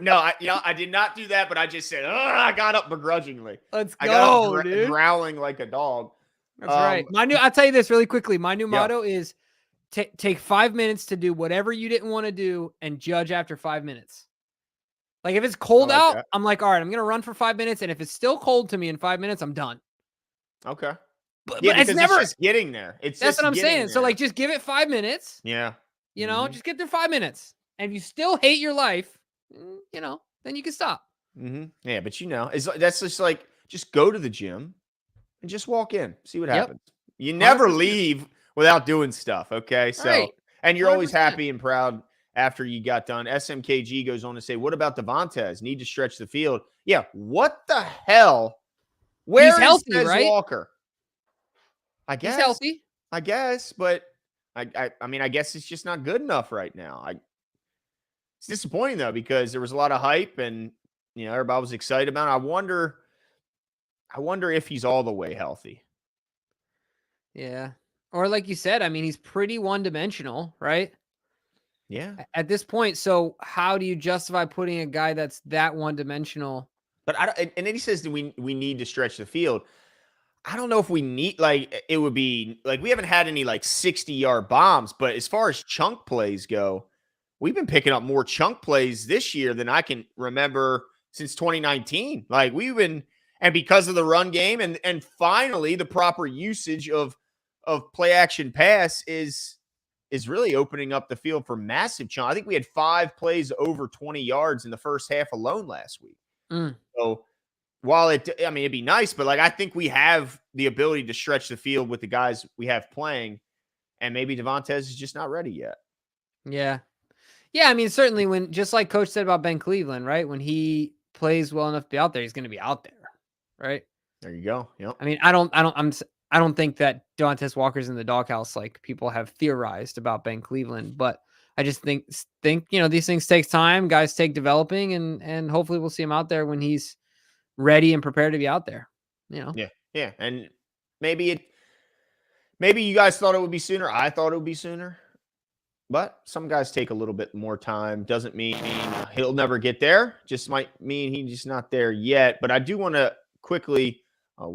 No, I did not do that, but I just said, I got up begrudgingly. Let's I got go, up dude. growling like a dog. That's right. I'll tell you this really quickly. My new Yeah. motto is take 5 minutes to do whatever you didn't want to do and judge after 5 minutes. Like if it's cold like out, that. I'm like, all right, I'm going to run for 5 minutes. And if it's still cold to me in 5 minutes, I'm done. Okay. But Because it's never, it's just getting there. that's what I'm saying. So like, just give it 5 minutes. Yeah. Just get there 5 minutes. And if you still hate your life, then you can stop. Yeah, but that's just like, just go to the gym and just walk in, see what happens. You never 100%. leave without doing stuff. Okay. So, Right. and you're always 100%. happy and proud after you got done. SMKG goes on to say, what about Davante? Need to stretch the field. Yeah. What the hell? Where is healthy, Des right? Walker? I guess. He's healthy. I guess, but I mean, I guess it's just not good enough right now. It's disappointing though, because there was a lot of hype and everybody was excited about it. I wonder if he's all the way healthy. Yeah. Or like you said, I mean, he's pretty one-dimensional, right? Yeah. At this point, so how do you justify putting a guy that's that one-dimensional? But and then he says that we need to stretch the field. I don't know if we need, like, it would be like, we haven't had any like 60-yard bombs, but as far as chunk plays go, we've been picking up more chunk plays this year than I can remember since 2019. Like and because of the run game and finally the proper usage of play action pass is really opening up the field for massive chunk. I think we had 5 plays over 20 yards in the first half alone last week. So while it'd be nice, but like, I think we have the ability to stretch the field with the guys we have playing, and maybe Davante is just not ready yet. Yeah. Yeah. I mean, certainly when, just like Coach said about Ben Cleveland, right? When he plays well enough to be out there, he's going to be out there. Right. There you go. Yep. I mean, I don't think that Devontae Walker's in the doghouse like people have theorized about Ben Cleveland, but I just think these things take time. Guys take developing, and hopefully we'll see him out there when he's ready and prepared to be out there. Yeah, and maybe you guys thought it would be sooner. I thought it would be sooner, but some guys take a little bit more time. Doesn't mean he'll never get there. Just might mean he's just not there yet. But I do want to quickly. Let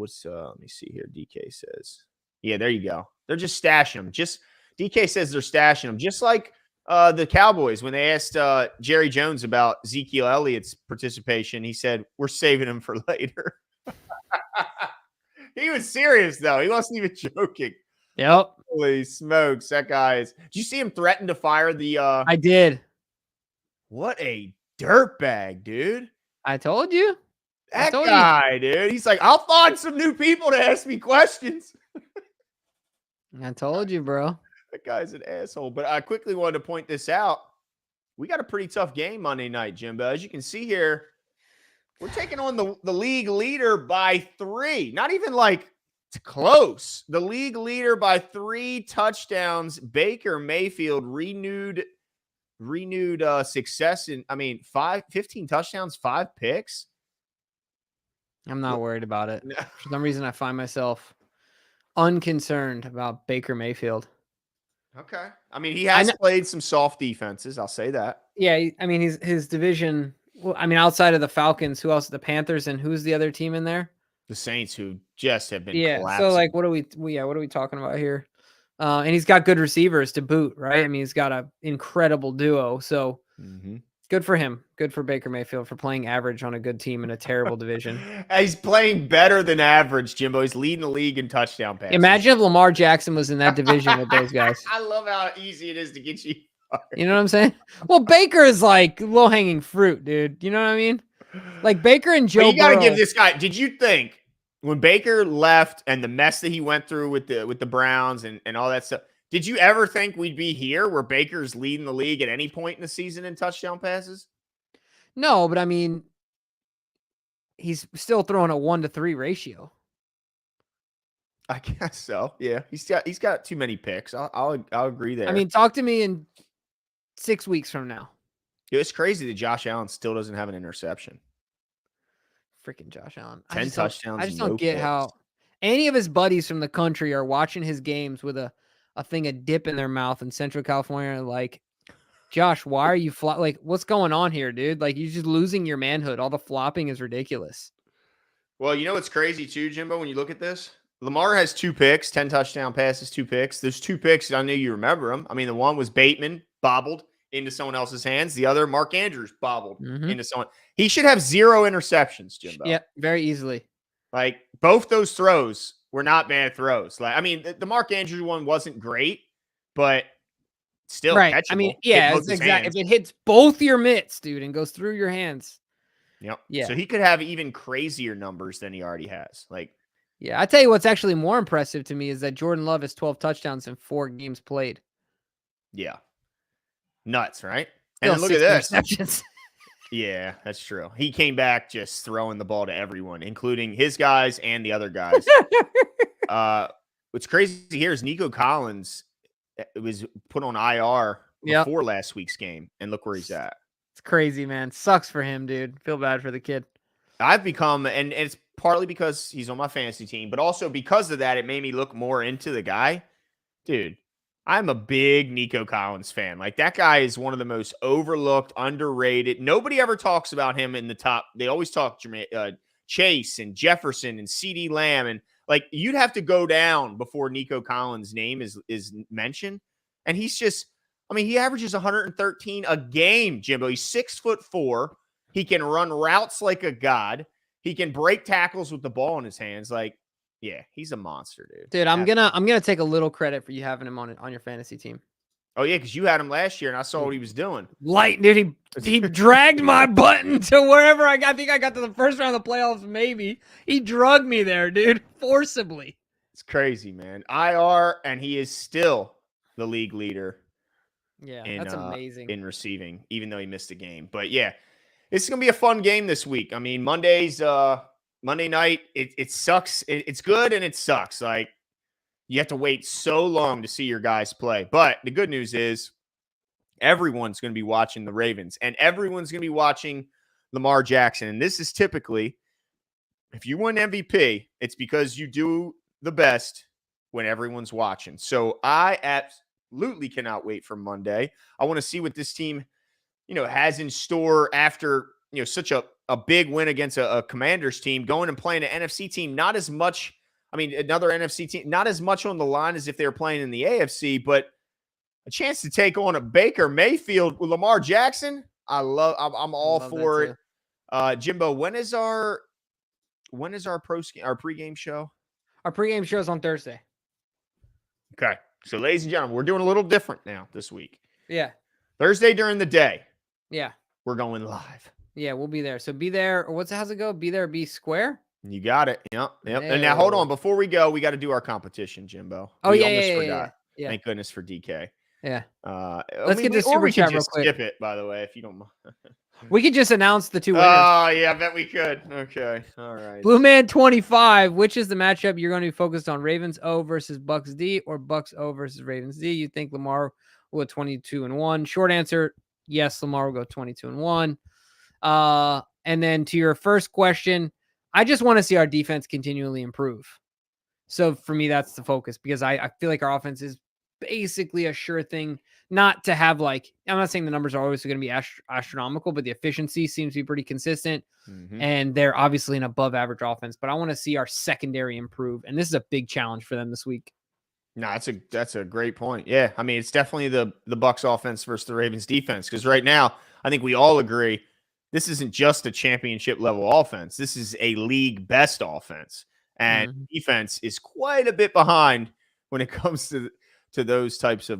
me see here. DK says, yeah, there you go. They're just stashing him. DK says they're stashing him, just like the Cowboys, when they asked Jerry Jones about Ezekiel Elliott's participation, he said, we're saving him for later. He was serious, though. He wasn't even joking. Yep. Holy smokes. That guy is. Did you see him threaten to fire the I did. What a dirtbag, dude. I told you. That guy, dude. He's like, I'll find some new people to ask me questions. I told you, bro. That guy's an asshole. But I quickly wanted to point this out. We got a pretty tough game Monday night, Jimbo. As you can see here, we're taking on the league leader by 3. Not even like close. The league leader by 3 touchdowns. Baker Mayfield renewed success in, 15 touchdowns, 5 picks. I'm not worried about it. For some reason, I find myself unconcerned about Baker Mayfield. Okay. He has played some soft defenses. I'll say that. Yeah. His division. Well, outside of the Falcons, who else? The Panthers, and who's the other team in there? The Saints, who just have been collapsing. So like, what are we talking about here? And he's got good receivers to boot, right? He's got an incredible duo. So good for him. Good for Baker Mayfield for playing average on a good team in a terrible division. He's playing better than average, Jimbo. He's leading the league in touchdown passes. Imagine if Lamar Jackson was in that division with those guys. I love how easy it is to get you fired. You know what I'm saying? Well, Baker is like low-hanging fruit, dude. You know what I mean? Like Baker and Joe Burrow. You got to give this guy. Did you think when Baker left and the mess that he went through with the Browns and all that stuff, did you ever think we'd be here where Baker's leading the league at any point in the season in touchdown passes? No, but he's still throwing a 1-to-3 ratio. I guess so. Yeah, he's got too many picks. I'll agree there. Talk to me in 6 weeks from now. It's crazy that Josh Allen still doesn't have an interception. Freaking Josh Allen. 10 touchdowns. I just don't get how any of his buddies from the country are watching his games with a thing of dip in their mouth in Central California, like Josh, why are you like, what's going on here, dude? Like, you're just losing your manhood. All the flopping is ridiculous. Well, you know what's crazy too, Jimbo, when you look at this? Lamar has 2 picks, 10 touchdown passes, 2 picks. There's 2 picks. I know you remember them. I mean, the one was Bateman bobbled into someone else's hands. The other, Mark Andrews bobbled into someone. He should have 0 interceptions, Jimbo. Yeah, very easily. Like, both those throws were not bad throws. Like, I mean, the Mark Andrews one wasn't great, but still Right. catchable. I mean, yeah, exactly. If it hits both your mitts, dude, and goes through your hands. Yep. Yeah. So he could have even crazier numbers than he already has. Like, yeah, I tell you what's actually more impressive to me is that Jordan Love has 12 touchdowns in 4 games played. Yeah. Nuts, right? Still And then look at this. Interceptions. Yeah, that's true. He came back just throwing the ball to everyone, including his guys and the other guys. What's crazy here is Nico Collins was put on IR before last week's game, and look where he's at. It's crazy, man. Sucks for him, dude. Feel bad for the kid. I've become, and it's partly because he's on my fantasy team, but also because of that, it made me look more into the guy. Dude, I'm a big Nico Collins fan. Like, that guy is one of the most overlooked, underrated. Nobody ever talks about him in the top. They always talk Chase and Jefferson and CeeDee Lamb. And, like, you'd have to go down before Nico Collins' name is mentioned. And he's just, I mean, he averages 113 a game, Jimbo. He's 6'4". He can run routes like a god. He can break tackles with the ball in his hands. Like, yeah, he's a monster, dude. Dude, I'm gonna take a little credit for you having him on your fantasy team. Oh yeah, because you had him last year, and I saw what he was doing. Light, dude. He dragged my button to wherever I think I got to the first round of the playoffs. Maybe he drugged me there, dude, forcibly. It's crazy, man. IR, and he is still the league leader. Yeah, that's amazing in receiving, even though he missed a game. But yeah, it's gonna be a fun game this week. I mean, Monday night, it sucks. It's good and it sucks. Like, you have to wait so long to see your guys play. But the good news is everyone's going to be watching the Ravens and everyone's going to be watching Lamar Jackson. And this is typically, if you win MVP, it's because you do the best when everyone's watching. So I absolutely cannot wait for Monday. I want to see what this team, has in store after, such a big win against a Commanders team, going and playing an NFC team. Not as much, another NFC team, not as much on the line as if they were playing in the AFC, but a chance to take on a Baker Mayfield with Lamar Jackson. I'm all for it. Jimbo, when is our pregame show? Our pregame show is on Thursday. Okay. So, ladies and gentlemen, we're doing a little different now this week. Yeah. Thursday during the day. Yeah. We're going live. Yeah, we'll be there. So be there. Or how's it go? Be there, be square. You got it. Yep. And now hold on. Before we go, we got to do our competition, Jimbo. We almost forgot. Yeah. Thank goodness for DK. Yeah. Let's get this super chat real quick. Skip it, by the way, if you don't mind. We could just announce the 2 winners. Oh, yeah, I bet we could. Okay. All right. Blue Man 25. Which is the matchup you're going to be focused on? Ravens O versus Bucks D or Bucks O versus Ravens D? You think Lamar will go 22-1? Short answer, yes, Lamar will go 22-1. And then to your first question, I just want to see our defense continually improve. So for me, that's the focus because I feel like our offense is basically a sure thing. Not to have I'm not saying the numbers are always going to be astronomical, but the efficiency seems to be pretty consistent. Mm-hmm. And they're obviously an above average offense, but I want to see our secondary improve. And this is a big challenge for them this week. No, that's a great point. Yeah. It's definitely the Bucs offense versus the Ravens defense. Because right now, I think we all agree this isn't just a championship level offense. This is a league best offense. And defense is quite a bit behind when it comes to those types of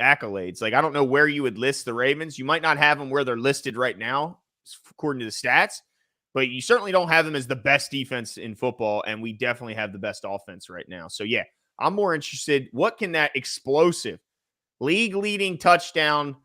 accolades. Like, I don't know where you would list the Ravens. You might not have them where they're listed right now, according to the stats, but you certainly don't have them as the best defense in football. And we definitely have the best offense right now. So yeah, I'm more interested. What can that explosive league leading touchdown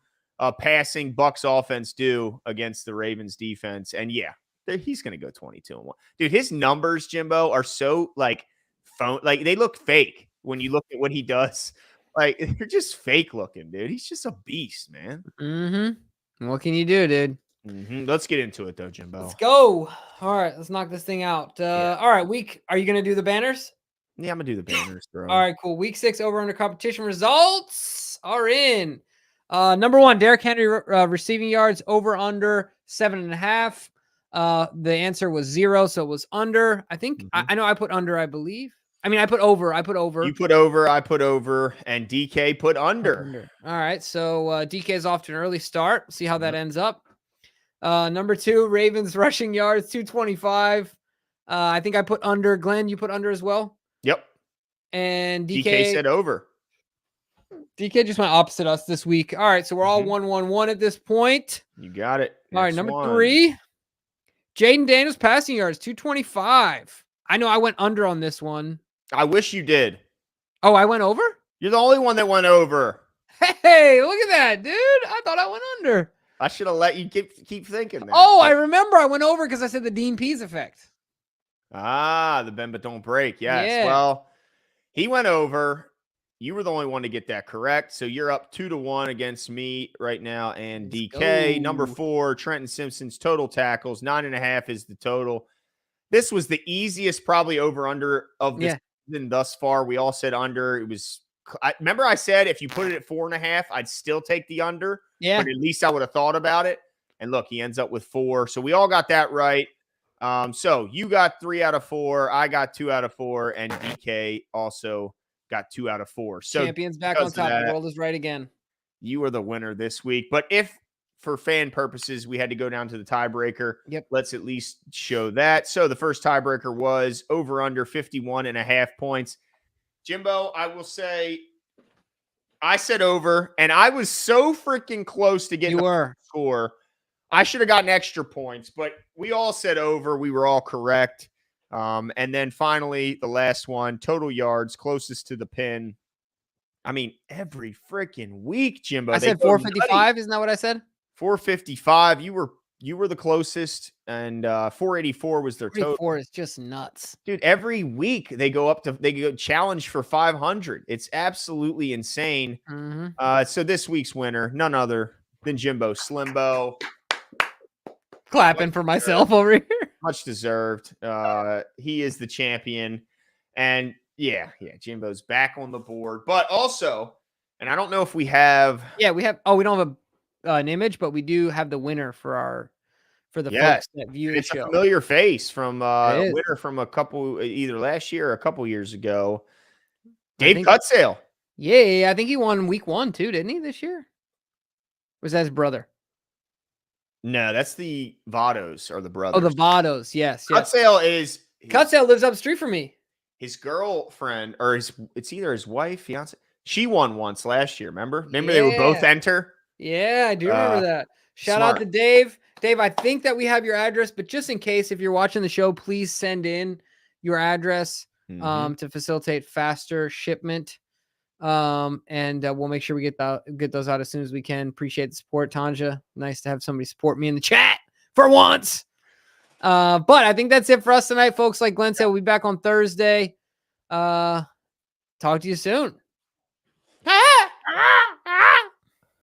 passing Bucs offense do against the Ravens defense? And yeah, he's going to go 22-1. Dude, his numbers, Jimbo, are so they look fake when you look at what he does. Like, they're just fake looking, dude. He's just a beast, man. Mm-hmm. What can you do, dude? Mm-hmm. Let's get into it, though, Jimbo. Let's go. All right, let's knock this thing out. All right, are you going to do the banners? Yeah, I'm going to do the banners, bro. All right, cool. Week 6 over-under competition results are in. Number one, Derrick Henry receiving yards over under 7.5. The answer was 0, so it was under. I think I know I put under, I believe. I mean, I put over. You put over, I put over, and DK put under. All right, so DK is off to an early start. See how that ends up. Number 2, Ravens rushing yards 225. I think I put under. Glenn, you put under as well. Yep. And DK said over. DK just went opposite us this week. All right, so we're all 1-1-1 at this point. You got it. All right, number 3, Jaden Daniels passing yards 225. I know I went under on this one. I wish you did. Oh, I went over? You're the only one that went over. Hey, look at that, dude. I thought I went under. I should have let you keep thinking that. Oh, I remember I went over because I said the Dean Pease effect. The bend but don't break. Yes. Yeah. Well, he went over. You were the only one to get that correct. So you're up 2-1 against me right now. And DK, number 4, Trenton Simpson's total tackles, 9.5 is the total. This was the easiest probably over-under of this season thus far. We all said under. It was. Remember I said if you put it at 4.5, I'd still take the under. Yeah. But at least I would have thought about it. And look, he ends up with 4. So we all got that right. So you got 3 out of 4. I got 2 out of 4. And DK also got 2 out of 4. So champions back on top. The world is right again. You are the winner this week. But if for fan purposes we had to go down to the tiebreaker, let's at least show that. So the first tiebreaker was over under 51.5 points. Jimbo, I will say I said over, and I was so freaking close to getting the score. I should have gotten extra points, but we all said over. We were all correct. And then finally, the last one, total yards, closest to the pin. I mean, every freaking week, Jimbo. I said 455. Isn't that what I said? 455. You were the closest, and 484 was their total. 484 is just nuts. Dude, every week they go challenge for 500. It's absolutely insane. So this week's winner, none other than Jimbo Slimbo. Clapping for myself over here. Much deserved. He is the champion. And yeah, Jimbo's back on the board. But also, and I don't know if we have. Yeah, we have. Oh, we don't have an image, but we do have the winner for the folks that view the show. A familiar face from a winner from a couple, either last year or a couple years ago. Dave Cutsale. Yeah, I think he won week 1 too, didn't he, this year? Or was that his brother? No, that's the Vottos or the brothers. Oh, the Vottos, yes. Cutsale lives up the street from me. His girlfriend, or it's either his wife, fiance. She won once last year, remember? They were both enter? Yeah, I do remember that. Shout out to Dave. Dave, I think that we have your address, but just in case, if you're watching the show, please send in your address to facilitate faster shipment. And we'll make sure we get those out as soon as we can. Appreciate the support, Tanja. Nice to have somebody support me in the chat for once. But I think that's it for us tonight, folks. Like Glenn said, we'll be back on Thursday. Talk to you soon.